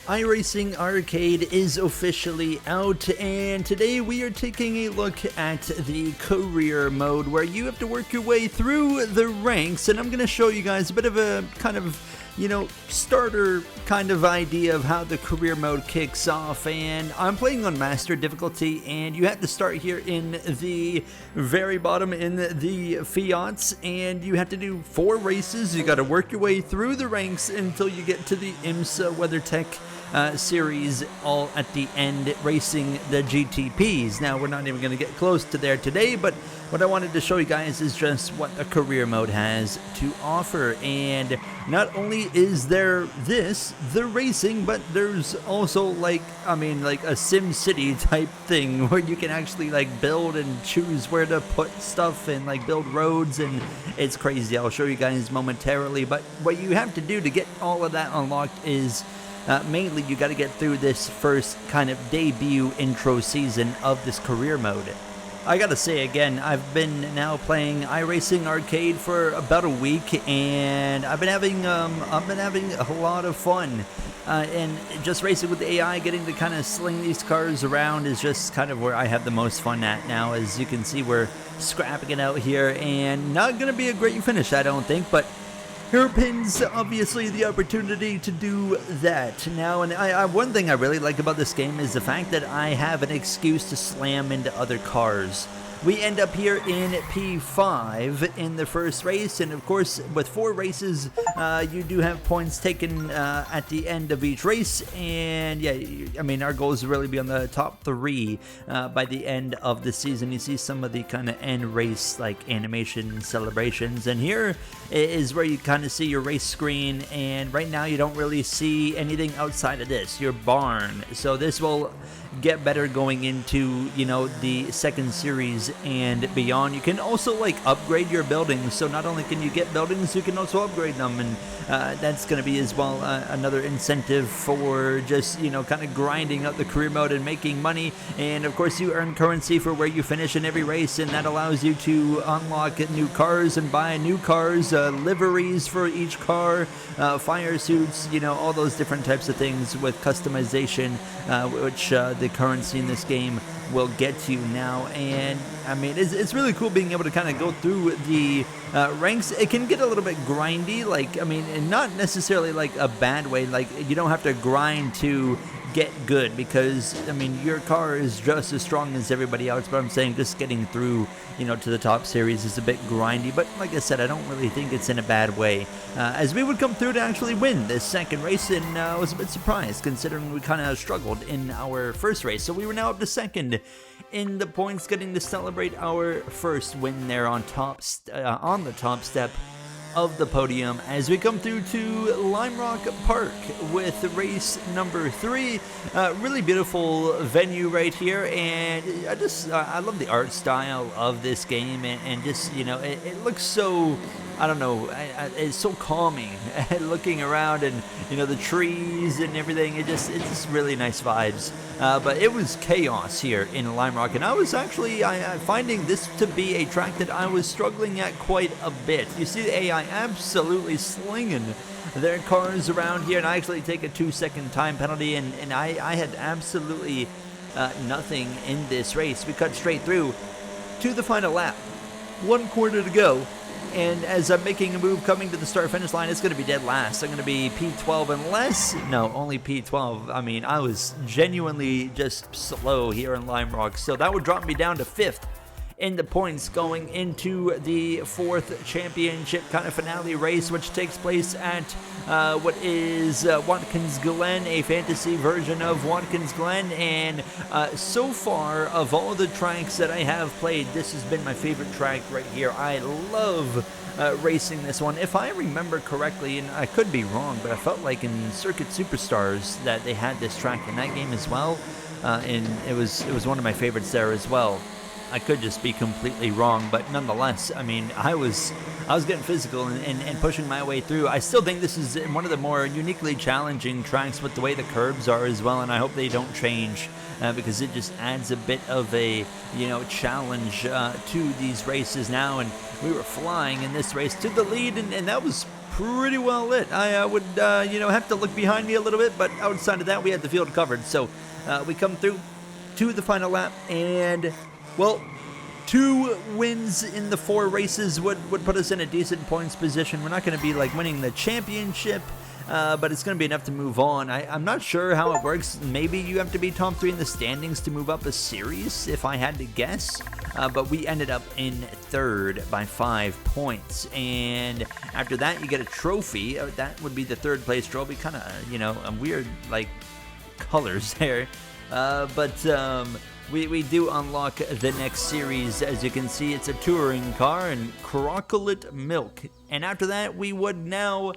iRacing Arcade is officially out, and today we are taking a look at the career mode where you have to work your way through the ranks, and I'm going to show you guys a bit of a kind of, starter kind of idea of how the career mode kicks off. And I'm playing on master difficulty, and you have to start here in the very bottom in the Fiats, and you have to do 4 races. You got to work your way through the ranks until you get to the IMSA WeatherTech series, all at the end, racing the GTPs. Now, we're not even going to get close to there today, but what I wanted to show you guys is just what the career mode has to offer. And not only is there the racing, but there's also like a Sim City type thing where you can actually like build and choose where to put stuff and like build roads, and it's crazy. I'll show you guys momentarily, but what you have to do to get all of that unlocked is mainly you got to get through this first kind of debut intro season of this career mode. I gotta say again, I've been now playing iRacing Arcade for about a week, and I've been having a lot of fun. And just racing with the AI, getting to kind of sling these cars around is just kind of where I have the most fun at now. As you can see, we're scrapping it out here, and not gonna be a great finish, I don't think, but hairpins, obviously, the opportunity to do that. Now, and one thing I really like about this game is the fact that I have an excuse to slam into other cars. We end up here in P5 in the first race, and of course, with 4 races, you do have points taken at the end of each race, and yeah, I mean, our goal is to really be on the top 3 by the end of the season. You see some of the kind of end race, like, animation celebrations, and here is where you kind of see your race screen, and right now you don't really see anything outside of this, your barn. So this will get better going into, the second series and beyond. You can also like upgrade your buildings, so not only can you get buildings, you can also upgrade them, and that's going to be as well another incentive for just kind of grinding out the career mode and making money. And of course, you earn currency for where you finish in every race, and that allows you to unlock new cars and buy new cars, liveries for each car, fire suits, all those different types of things with customization, which the currency in this game will get you now. And I mean, it's really cool being able to kind of go through the ranks. It can get a little bit grindy, and not necessarily like a bad way. Like, you don't have to grind to get good, because your car is just as strong as everybody else, but I'm saying just getting through to the top series is a bit grindy. But like I said, I don't really think it's in a bad way, as we would come through to actually win this second race, and I was a bit surprised considering we kind of struggled in our first race. So we were now up to second in the points, getting to celebrate our first win there on the top step of the podium as we come through to Limerock Park with race number 3. Really beautiful venue right here, and I love the art style of this game, and just it looks so, I don't know, it's so calming looking around, and the trees and everything. It's just really nice vibes. But it was chaos here in Limerock, and I was actually finding this to be a track that I was struggling at quite a bit. You see the AI absolutely slinging their cars around here, and I actually take a 2-second time penalty, and I had absolutely nothing in this race. We cut straight through to the final lap, 1 quarter to go. And as I'm making a move coming to the start-finish line, it's going to be dead last. I'm going to be P12 only P12. I mean, I was genuinely just slow here in Limerock. So that would drop me down to 5th in the points going into the 4th championship kind of finale race, which takes place at what is Watkins Glen, a fantasy version of Watkins Glen. And so far, of all the tracks that I have played, this has been my favorite track right here. I love racing this one. If I remember correctly, and I could be wrong, but I felt like in Circuit Superstars that they had this track in that game as well, and it was one of my favorites there as well. I could just be completely wrong, but nonetheless, I mean, I was getting physical and pushing my way through. I still think this is one of the more uniquely challenging tracks with the way the curbs are as well, and I hope they don't change because it just adds a bit of a challenge to these races now. And we were flying in this race to the lead, and that was pretty well lit. I would, have to look behind me a little bit, but outside of that, we had the field covered. So we come through to the final lap, and, well, 2 wins in the 4 races would put us in a decent points position. We're not going to be, like, winning the championship, but it's going to be enough to move on. I'm not sure how it works. Maybe you have to be top 3 in the standings to move up a series, if I had to guess. But we ended up in 3rd by 5 points. And after that, you get a trophy. That would be the 3rd place trophy. Kind of, a weird, like, colors there. We do unlock the next series. As you can see, it's a touring car and Crocolet Milk. And after that, we would now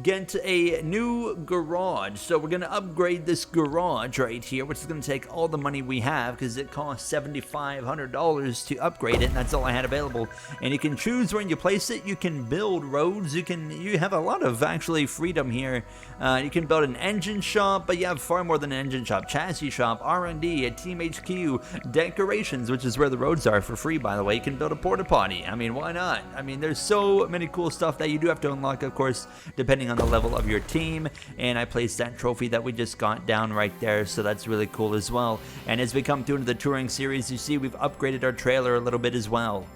get a new garage. So we're going to upgrade this garage right here, which is going to take all the money we have because it costs $7,500 to upgrade it, and that's all I had available. And you can choose when you place it. You can build roads. You have a lot of actually freedom here. You can build an engine shop, but you have far more than an engine shop. Chassis shop, R&D, a team HQ, decorations, which is where the roads are for free, by the way. You can build a porta potty. I mean, why not? I mean, there's so many cool stuff that you do have to unlock, of course, depending on the level of your team. And I placed that trophy that we just got down right there, so that's really cool as well. And as we come through into the touring series, you see we've upgraded our trailer a little bit as well.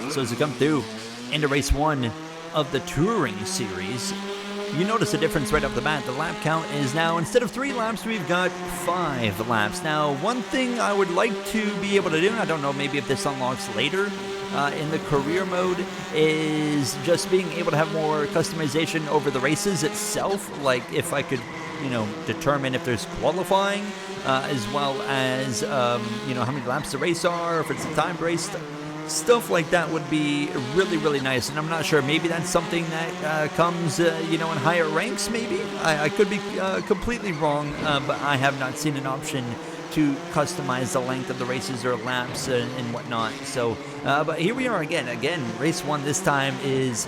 So as we come through into race 1 of the touring series, you notice a difference right off the bat. The lap count is now, instead of 3 laps, we've got 5 laps. Now, one thing I would like to be able to do, and I don't know, maybe if this unlocks later, in the career mode, is just being able to have more customization over the races itself. Like if I could, determine if there's qualifying, as well as, how many laps the race are, if it's a timed race, stuff like that would be really, really nice. And I'm not sure, maybe that's something that comes, in higher ranks, maybe? I could be completely wrong, but I have not seen an option to customize the length of the races or laps and whatnot. So, but here we are again. Race 1 this time is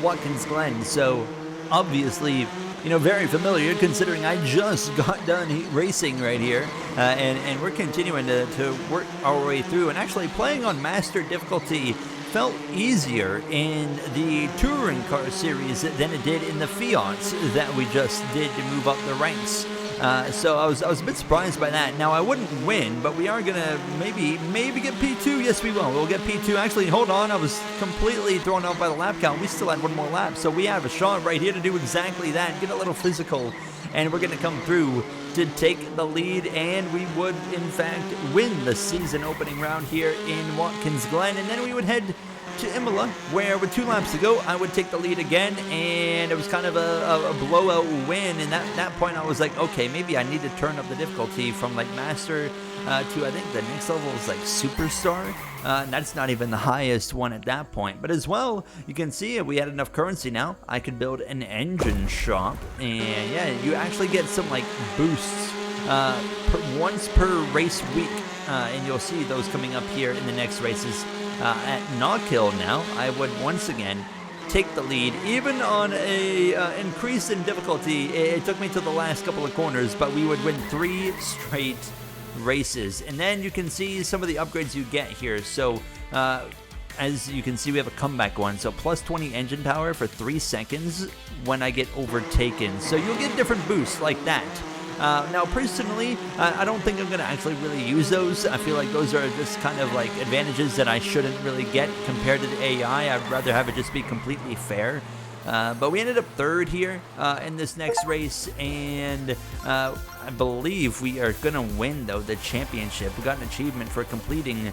Watkins Glen. So, obviously, very familiar considering I just got done racing right here. And we're continuing to work our way through. And actually playing on Master difficulty felt easier in the Touring Car series than it did in the Fiats that we just did to move up the ranks. So I was a bit surprised by that. Now I wouldn't win, but we are gonna maybe get P2. Yes, we will. We'll get P2. Actually, hold on. I was completely thrown off by the lap count. We still had one more lap, so we have a shot right here to do exactly that. Get a little physical, and we're gonna come through to take the lead, and we would in fact win the season opening round here in Watkins Glen, and then we would head to Imola, where with 2 laps to go, I would take the lead again, and it was kind of a blowout win. And that point, I was like, okay, maybe I need to turn up the difficulty from like Master to, I think the next level is like Superstar. And that's not even the highest one at that point. But as well, you can see we had enough currency now. I could build an engine shop, and yeah, you actually get some like boosts once per race week, and you'll see those coming up here in the next races. At Knockhill now, I would once again take the lead, even on a increase in difficulty. It took me to the last couple of corners, but we would win 3 straight races. And then you can see some of the upgrades you get here. So as you can see, we have a comeback one. So plus 20 engine power for 3 seconds when I get overtaken. So you'll get different boosts like that. Now, personally, I don't think I'm going to actually really use those. I feel like those are just kind of like advantages that I shouldn't really get compared to the AI. I'd rather have it just be completely fair. But we ended up 3rd here in this next race, and I believe we are going to win, though, the championship. We got an achievement for completing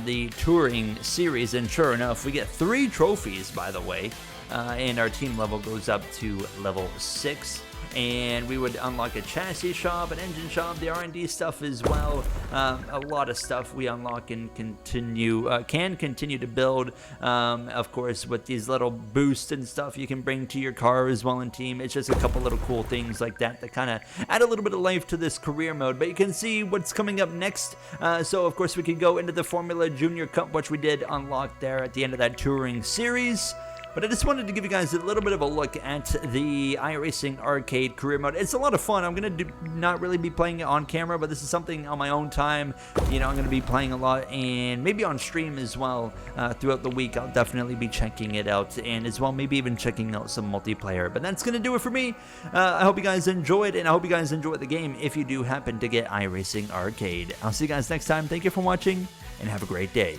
the touring series, and sure enough, we get 3 trophies, by the way, and our team level goes up to level 6. And we would unlock a chassis shop, an engine shop, the R&D stuff as well. A lot of stuff we unlock and can continue to build. Of course, with these little boosts and stuff you can bring to your car as well in team. It's just a couple little cool things like that kind of add a little bit of life to this career mode. But you can see what's coming up next. So, of course, we could go into the Formula Junior Cup, which we did unlock there at the end of that touring series. But I just wanted to give you guys a little bit of a look at the iRacing Arcade Career Mode. It's a lot of fun. I'm going to not really be playing it on camera, but this is something on my own time. You know, I'm going to be playing a lot, and maybe on stream as well throughout the week. I'll definitely be checking it out, and as well maybe even checking out some multiplayer. But that's going to do it for me. I hope you guys enjoyed, and I hope you guys enjoyed the game if you do happen to get iRacing Arcade. I'll see you guys next time. Thank you for watching, and have a great day.